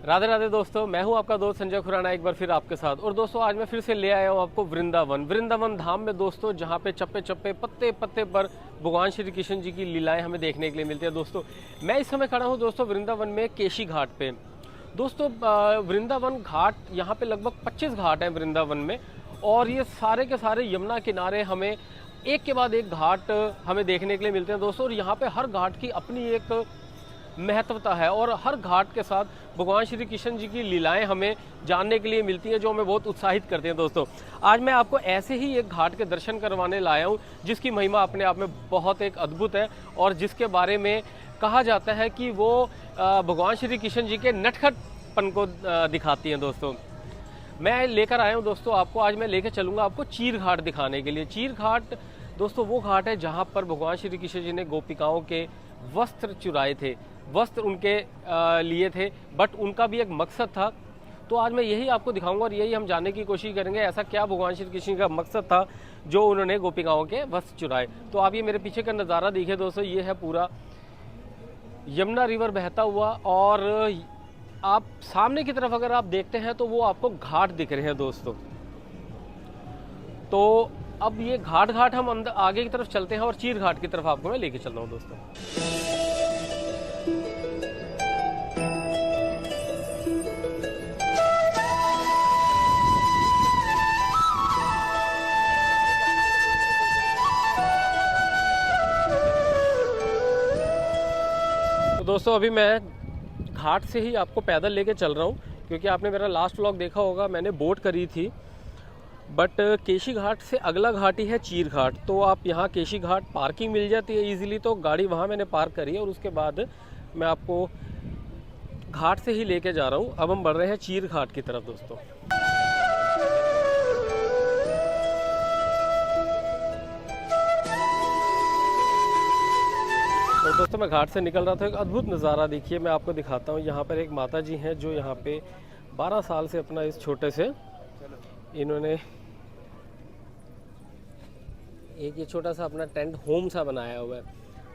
राधे राधे दोस्तों, मैं हूं आपका दोस्त संजय खुराना एक बार फिर आपके साथ। और दोस्तों आज मैं फिर से ले आया हूं आपको वृंदावन धाम में दोस्तों, जहां पे चप्पे चप्पे पत्ते पत्ते पर भगवान श्री कृष्ण जी की लीलाएं हमें देखने के लिए मिलती है। दोस्तों मैं इस समय खड़ा हूं दोस्तों वृंदावन में केशी घाट पे। दोस्तों वृंदावन घाट, यहाँ पे लगभग 25 घाट हैं वृंदावन में, और ये सारे के सारे यमुना किनारे हमें एक के बाद एक घाट हमें देखने के लिए मिलते हैं दोस्तों। और यहाँ पे हर घाट की अपनी एक महत्वता है और हर घाट के साथ भगवान श्री कृष्ण जी की लीलाएं हमें जानने के लिए मिलती हैं, जो हमें बहुत उत्साहित करते हैं। दोस्तों आज मैं आपको ऐसे ही एक घाट के दर्शन करवाने लाया हूं, जिसकी महिमा अपने आप में बहुत एक अद्भुत है और जिसके बारे में कहा जाता है कि वो भगवान श्री कृष्ण जी के नटखटपन को दिखाती हैं। दोस्तों मैं लेकर आया हूँ दोस्तों आपको, आज मैं लेकर चलूँगा आपको चीर घाट दिखाने के लिए। चीर घाट दोस्तों वो घाट है जहाँ पर भगवान श्री कृष्ण जी ने गोपिकाओं के वस्त्र चुराए थे, वस्त्र उनके लिए थे, बट उनका भी एक मकसद था। तो आज मैं यही आपको दिखाऊंगा और यही हम जानने की कोशिश करेंगे, ऐसा क्या भगवान श्री कृष्ण का मकसद था जो उन्होंने गोपिकाओं के वस्त्र चुराए। तो आप ये मेरे पीछे का नज़ारा देखिए दोस्तों, ये है पूरा यमुना रिवर बहता हुआ, और आप सामने की तरफ अगर आप देखते हैं तो वो आपको घाट दिख रहे हैं दोस्तों। तो अब ये घाट हम अंदर आगे की तरफ चलते हैं और चीर घाट की तरफ आपको मैं लेके चल रहा हूँ दोस्तों। तो दोस्तों अभी मैं घाट से ही आपको पैदल लेके चल रहा हूँ, क्योंकि आपने मेरा लास्ट व्लॉग देखा होगा, मैंने बोट करी थी। बट केशी घाट से अगला घाट ही है चीर घाट। तो आप यहाँ केशी घाट पार्किंग मिल जाती है इजीली, तो गाड़ी वहाँ मैंने पार्क करी है और उसके बाद मैं आपको घाट से ही लेके जा रहा हूँ। अब हम बढ़ रहे हैं चीर घाट की तरफ दोस्तों। तो दोस्तों मैं घाट से निकल रहा था, एक अद्भुत नज़ारा देखिए मैं आपको दिखाता हूँ। यहाँ पर एक माता जी हैं जो यहाँ पे 12 साल से अपना इस छोटे से इन्होंने एक ये छोटा सा अपना टेंट होम सा बनाया हुआ है।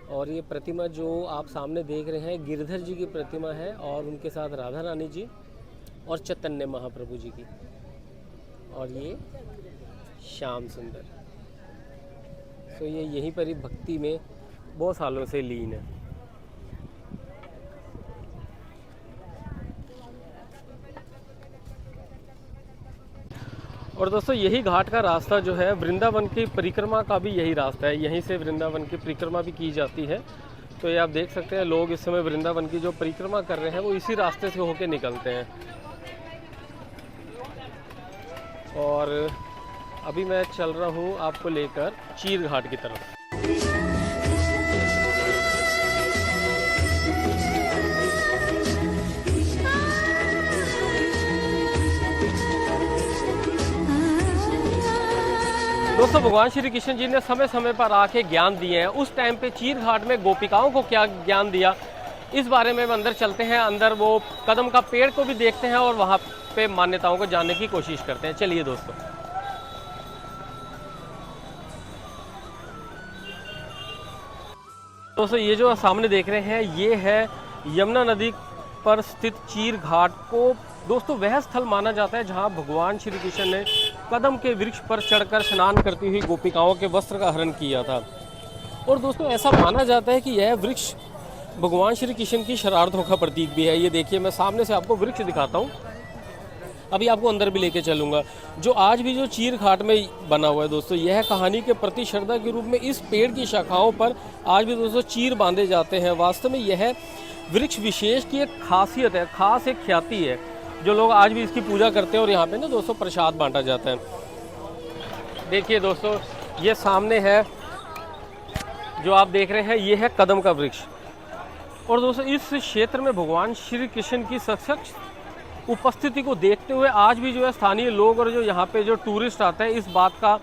और ये प्रतिमा जो आप सामने देख रहे हैं गिरधर जी की प्रतिमा है, और उनके साथ राधा रानी जी और चैतन्य महाप्रभु जी की, और ये श्याम सुंदर। तो ये यहीं पर ही भक्ति में बहुत सालों से लीन है। और दोस्तों यही घाट का रास्ता जो है वृंदावन की परिक्रमा का भी यही रास्ता है, यहीं से वृंदावन की परिक्रमा भी की जाती है। तो ये आप देख सकते हैं लोग इस समय वृंदावन की जो परिक्रमा कर रहे हैं वो इसी रास्ते से होके निकलते हैं। और अभी मैं चल रहा हूँ आपको लेकर चीर घाट की तरफ। दोस्तों भगवान श्री कृष्ण जी ने समय समय पर आके ज्ञान दिए हैं। उस टाइम पे चीर घाट में गोपिकाओं को क्या ज्ञान दिया, इस बारे में हम अंदर चलते हैं। अंदर वो कदम का पेड़ को भी देखते हैं और वहाँ पे मान्यताओं को जानने की कोशिश करते हैं। चलिए दोस्तों। दोस्तों ये जो सामने देख रहे हैं ये है यमुना नदी पर स्थित चीर घाट को दोस्तों वह स्थल माना जाता है जहां भगवान श्री कृष्ण ने कदम के वृक्ष पर चढ़कर स्नान करती हुई गोपिकाओं के वस्त्र का हरण किया था। और दोस्तों ऐसा माना जाता है कि यह वृक्ष भगवान श्री कृष्ण की शरारतों का प्रतीक भी है। ये देखिए मैं सामने से आपको वृक्ष दिखाता हूँ, अभी आपको अंदर भी लेके चलूँगा। जो आज भी जो चीर घाट में बना हुआ है दोस्तों, यह कहानी के प्रति श्रद्धा के रूप में इस पेड़ की शाखाओं पर आज भी दोस्तों चीर बांधे जाते हैं। वास्तव में यह वृक्ष विशेष की एक खासियत है, खास एक ख्याति है, जो लोग आज भी इसकी पूजा करते हैं। और यहाँ पे ना दोस्तों प्रसाद बांटा जाता है। देखिए दोस्तों ये सामने है जो आप देख रहे हैं, ये है कदम का वृक्ष। और दोस्तों इस क्षेत्र में भगवान श्री कृष्ण की सशक्त उपस्थिति को देखते हुए आज भी जो है स्थानीय लोग और जो यहाँ पे जो टूरिस्ट आते हैं इस बात का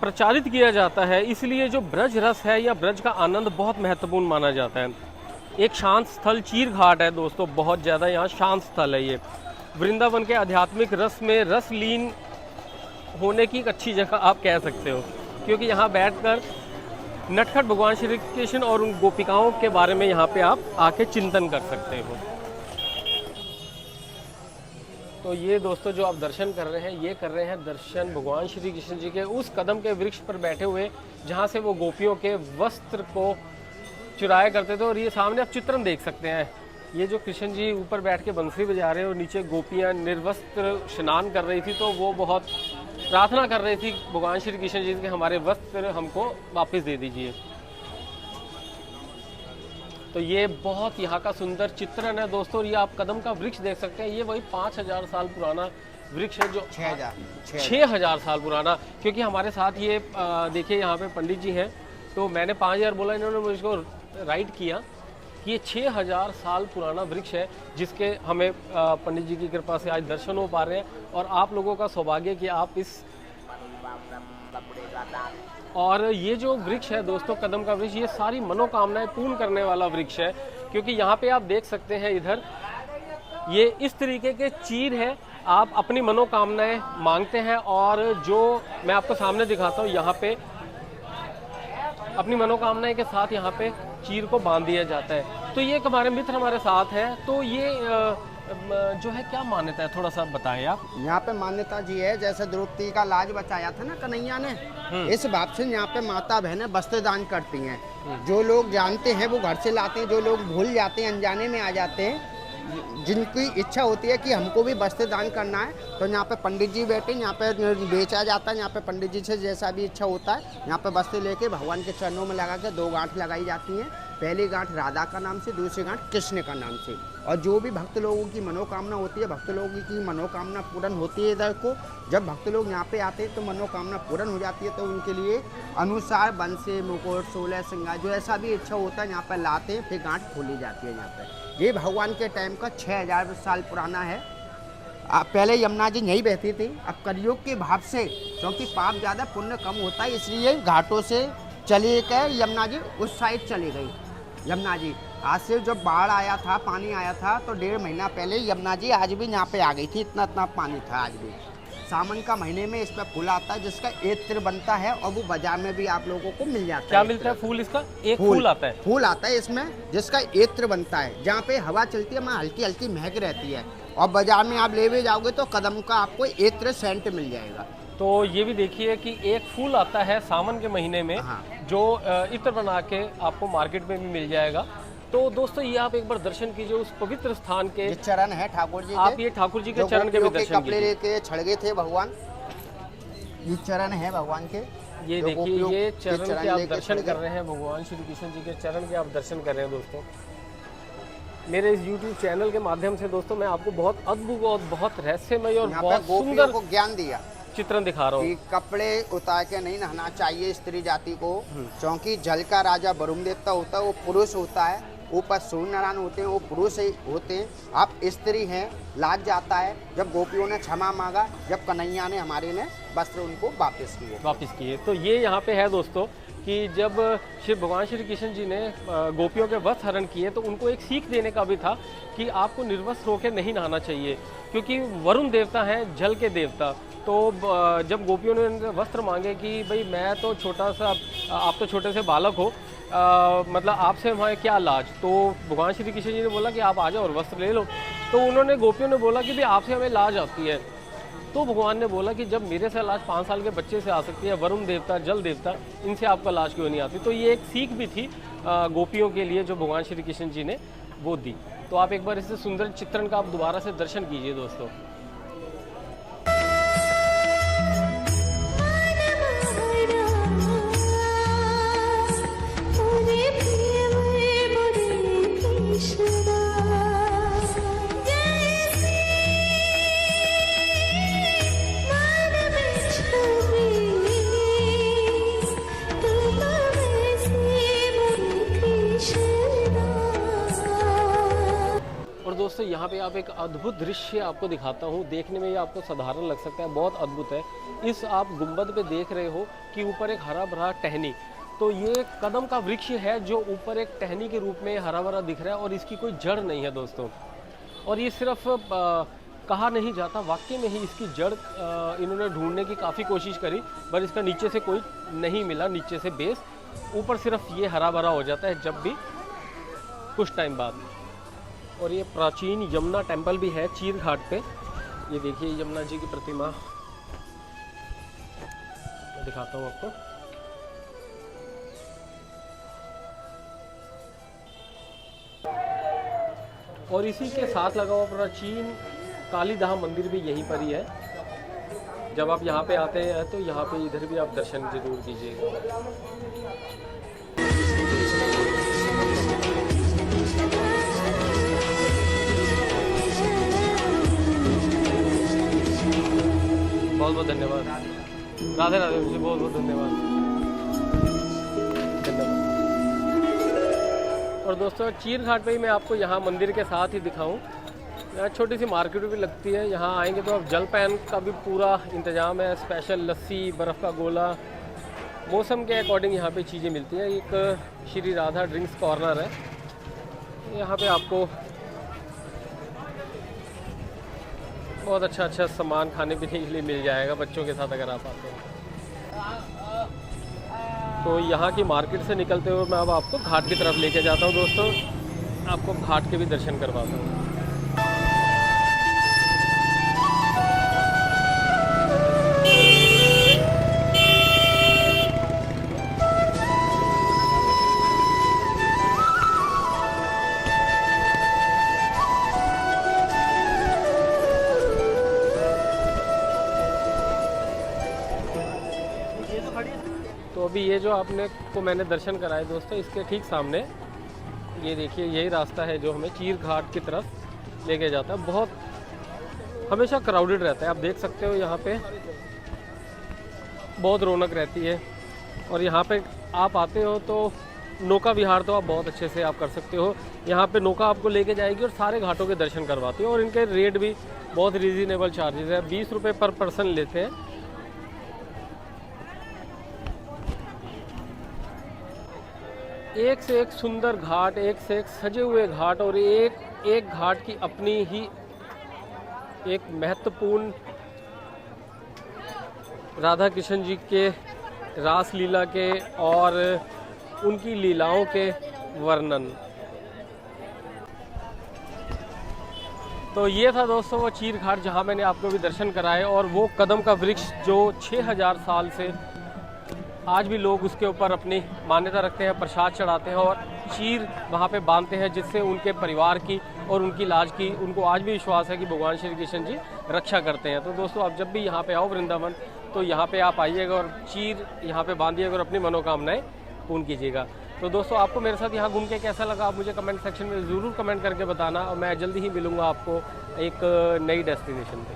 प्रचारित किया जाता है। इसलिए जो ब्रज रस है या ब्रज का आनंद बहुत महत्वपूर्ण माना जाता है। एक शांत स्थल चीर घाट है दोस्तों, बहुत ज़्यादा यहाँ शांत स्थल है। ये वृंदावन के आध्यात्मिक रस में रस लीन होने की एक अच्छी जगह आप कह सकते हो, क्योंकि यहाँ बैठकर नटखट भगवान श्री कृष्ण और उन गोपिकाओं के बारे में यहाँ पे आप आके चिंतन कर सकते हो। तो ये दोस्तों जो आप दर्शन कर रहे हैं, ये कर रहे हैं दर्शन भगवान श्री कृष्ण जी के उस कदम के वृक्ष पर बैठे हुए जहाँ से वो गोपियों के वस्त्र को चुराया करते थे। और ये सामने आप चित्रण देख सकते हैं, ये जो कृष्ण जी ऊपर बैठ के बंसी बजा रहे हैं और नीचे गोपियाँ निर्वस्त्र स्नान कर रही थी, तो वो बहुत प्रार्थना कर रही थी भगवान श्री कृष्ण जी के हमारे वस्त्र हमको वापस दे दीजिए। तो ये बहुत यहाँ का सुंदर चित्रण है दोस्तों। और ये आप कदम का वृक्ष देख सकते हैं, ये वही 5000 साल पुराना वृक्ष है जो 6000 साल पुराना, क्योंकि हमारे साथ ये देखिए यहाँ पे पंडित जी हैं, तो मैंने 5000 बोला, इन्होंने मुझको राइट किया कि ये 6000 साल पुराना वृक्ष है, जिसके हमें पंडित जी की कृपा से आज दर्शन हो पा रहे हैं। और आप लोगों का सौभाग्य कि आप इस और ये जो वृक्ष है दोस्तों, कदम का वृक्ष, ये सारी मनोकामनाएं पूर्ण करने वाला वृक्ष है, क्योंकि यहाँ पे आप देख सकते हैं इधर ये इस तरीके के चीर है, आप अपनी मनोकामनाएं मांगते हैं और जो मैं आपको सामने दिखाता हूँ, यहाँ पे अपनी मनोकामनाएं के साथ यहाँ पे चीर को बांध दिया जाता है। तो ये एक हमारे मित्र हमारे साथ है, तो ये जो है क्या मान्यता है, थोड़ा सा बताएं आप। यहाँ पे मान्यता जी है, जैसे द्रौपदी का लाज बचाया था ना कन्हैया ने, इस बात से यहाँ पे माता बहनें वस्त्र दान करती हैं। जो लोग जानते हैं वो घर से लाते हैं, जो लोग भूल जाते हैं, अनजाने में आ जाते हैं, जिनकी इच्छा होती है कि हमको भी वस्त्र दान करना है, तो यहाँ पे पंडित जी बैठे, यहाँ पे बेचा जाता है। यहाँ पे पंडित जी से जैसा भी इच्छा होता है, यहाँ पे वस्त्र लेके भगवान के चरणों में लगा के 2 गांठ लगाई जाती हैं। पहली गांठ राधा का नाम से, दूसरी गांठ कृष्ण का नाम से। और जो भी भक्त लोगों की मनोकामना होती है, भक्त लोगों की मनोकामना पूर्ण होती है। इधर को जब भक्त लोग यहाँ पे आते हैं तो मनोकामना पूर्ण हो जाती है, तो उनके लिए अनुसार बंसे, मुकुट, 16 श्रृंगार, जो ऐसा भी इच्छा होता है यहाँ पर लाते हैं, फिर गांठ खोली जाती है। यहाँ पर ये भगवान के टाइम का 6000 साल पुराना है। पहले यमुना जी नहीं बहती थी, अब कलयुग के भाव से, क्योंकि पाप ज़्यादा पुण्य कम होता है, इसलिए घाटों से चली गए यमुना जी, उस साइड चली गई यमुना जी। आज से जब बाढ़ आया था, पानी आया था, तो 1.5 महीना पहले यमुना जी आज भी यहाँ पे आ गई थी, इतना इतना पानी था आज भी। सावन का महीने में इस पर फूल आता है, जिसका इत्र बनता है, और वो बाजार में भी आप लोगों को मिल जाता है। क्या मिलता है फूल इसका? एक फूल आता है, फूल आता है इसमें, जिसका इत्र बनता है। जहाँ पे हवा चलती है वहाँ हल्की हल्की महक रहती है, और बाजार में आप ले जाओगे तो कदम का आपको इत्र सेंट मिल जाएगा। तो ये भी देखिए कि एक फूल आता है सावन के महीने में, जो इत्र बना के आपको मार्केट में भी मिल जाएगा। तो दोस्तों ये आप एक बार दर्शन कीजिए उस पवित्र स्थान के, चरण है ठाकुर जी, आप ये ठाकुर जी के चरण के भी दर्शन कपड़े लेके छड़ गए थे भगवान, ये चरण है भगवान के। ये देखिए ये चरण के आप दर्शन कर रहे हैं, भगवान श्री कृष्ण जी के चरण के आप दर्शन कर रहे हैं। दोस्तों मेरे इस YouTube चैनल के माध्यम से दोस्तों मैं आपको बहुत अद्भुत और बहुत रहस्यमय और बहुत सुंदर को ज्ञान दिया, चित्रण दिखा रहा हूँ। कपड़े उतार के नहीं नहाना चाहिए स्त्री जाति को, क्योंकि जल का राजा वरुण देवता होता है, वो पुरुष होता है। ऊपर सूर्य नारायण होते हैं, वो पुरुष ही होते हैं। आप स्त्री हैं, लाज जाता है। जब गोपियों ने क्षमा मांगा, जब कन्हैया ने हमारे ने वस्त्र उनको वापस किए। तो ये यहाँ पे है दोस्तों कि जब श्री भगवान श्री कृष्ण जी ने गोपियों के वस्त्र हरण किए, तो उनको एक सीख देने का भी था कि आपको निर्वस्त्र होकर नहीं नहाना चाहिए, क्योंकि वरुण देवता हैं, जल के देवता। तो जब गोपियों ने वस्त्र मांगे कि भाई मैं तो छोटा सा, आप तो छोटे से बालक हो, मतलब आपसे हमारे क्या लाज, तो भगवान श्री कृष्ण जी ने बोला कि आप आ जाओ और वस्त्र ले लो। तो उन्होंने गोपियों ने बोला कि भाई आपसे हमें लाज आती है। तो भगवान ने बोला कि जब मेरे से लाज 5 साल के बच्चे से आ सकती है, वरुण देवता, जल देवता, इनसे आपका लाज क्यों नहीं आती। तो ये एक सीख भी थी गोपियों के लिए जो भगवान श्री कृष्ण जी ने वो दी। तो आप एक बार इस सुंदर चित्रण का आप दोबारा से दर्शन कीजिए दोस्तों। दोस्तों यहाँ पे आप एक अद्भुत दृश्य आपको दिखाता हूँ। देखने में ये आपको साधारण लग सकता है, बहुत अद्भुत है। इस आप गुंबद पे देख रहे हो कि ऊपर एक हरा भरा टहनी, तो ये कदम का वृक्ष है जो ऊपर एक टहनी के रूप में हरा भरा दिख रहा है, और इसकी कोई जड़ नहीं है दोस्तों। और ये सिर्फ कहा नहीं जाता, वाकई में ही इसकी जड़ इन्होंने ढूंढने की काफ़ी कोशिश करी, पर इसका नीचे से कोई नहीं मिला, नीचे से बेस। ऊपर सिर्फ ये हरा भरा हो जाता है जब भी कुछ टाइम बाद। और ये प्राचीन यमुना टेम्पल भी है चीर घाट पे, ये देखिए यमुना जी की प्रतिमा, मैं दिखाता हूँ आपको। और इसी के साथ लगा हुआ प्राचीन काली धाम मंदिर भी यहीं पर ही है। जब आप यहाँ पे आते हैं तो यहाँ पे इधर भी आप दर्शन जरूर कीजिएगा। बहुत बहुत धन्यवाद। राधे राधे मुझे बहुत बहुत धन्यवाद। और दोस्तों चीर घाट पे ही मैं आपको यहाँ मंदिर के साथ ही दिखाऊं, यहाँ छोटी सी मार्केट भी लगती है। यहाँ आएंगे तो आप जलपान का भी पूरा इंतज़ाम है, स्पेशल लस्सी, बर्फ़ का गोला, मौसम के अकॉर्डिंग यहाँ पे चीज़ें मिलती हैं। एक श्री राधा ड्रिंक्स कॉर्नर है, यहाँ पे आपको बहुत अच्छा अच्छा सामान खाने पीने के लिए मिल जाएगा बच्चों के साथ अगर आप आते हैं। तो यहाँ की मार्केट से निकलते हुए मैं अब आपको घाट की तरफ लेके जाता हूँ दोस्तों, आपको घाट के भी दर्शन करवाता हूँ। तो अभी ये जो आपने को मैंने दर्शन कराए दोस्तों, इसके ठीक सामने ये देखिए यही रास्ता है जो हमें चीर घाट की तरफ लेके जाता है। बहुत हमेशा क्राउडेड रहता है, आप देख सकते हो यहाँ पे बहुत रौनक रहती है। और यहाँ पे आप आते हो तो नौका विहार तो आप बहुत अच्छे से आप कर सकते हो। यहाँ पे नौका आपको लेके जाएगी और सारे घाटों के दर्शन करवाती है। और इनके रेट भी बहुत रीज़नेबल चार्जेस है, 20 रुपये पर पर्सन लेते हैं। एक से एक सुंदर घाट, एक से एक सजे हुए घाट, और एक एक घाट की अपनी ही एक महत्वपूर्ण राधा कृष्ण जी के रास लीला के और उनकी लीलाओं के वर्णन। तो ये था दोस्तों वो चीर घाट जहाँ मैंने आपको भी दर्शन कराए। और वो कदम का वृक्ष जो 6000 साल से आज भी लोग उसके ऊपर अपनी मान्यता रखते हैं, प्रसाद चढ़ाते हैं और चीर वहाँ पे बांधते हैं, जिससे उनके परिवार की और उनकी लाज की उनको आज भी विश्वास है कि भगवान श्री कृष्ण जी रक्षा करते हैं। तो दोस्तों आप जब भी यहाँ पे आओ वृंदावन, तो यहाँ पे आप आइएगा और चीर यहाँ पे बांधिएगा और अपनी मनोकामनाएं पूर्ण कीजिएगा। तो दोस्तों आपको मेरे साथ यहाँ घूम के कैसा लगा, आप मुझे कमेंट सेक्शन में ज़रूर कमेंट करके बताना। और मैं जल्दी ही मिलूँगा आपको एक नई डेस्टिनेशन पे।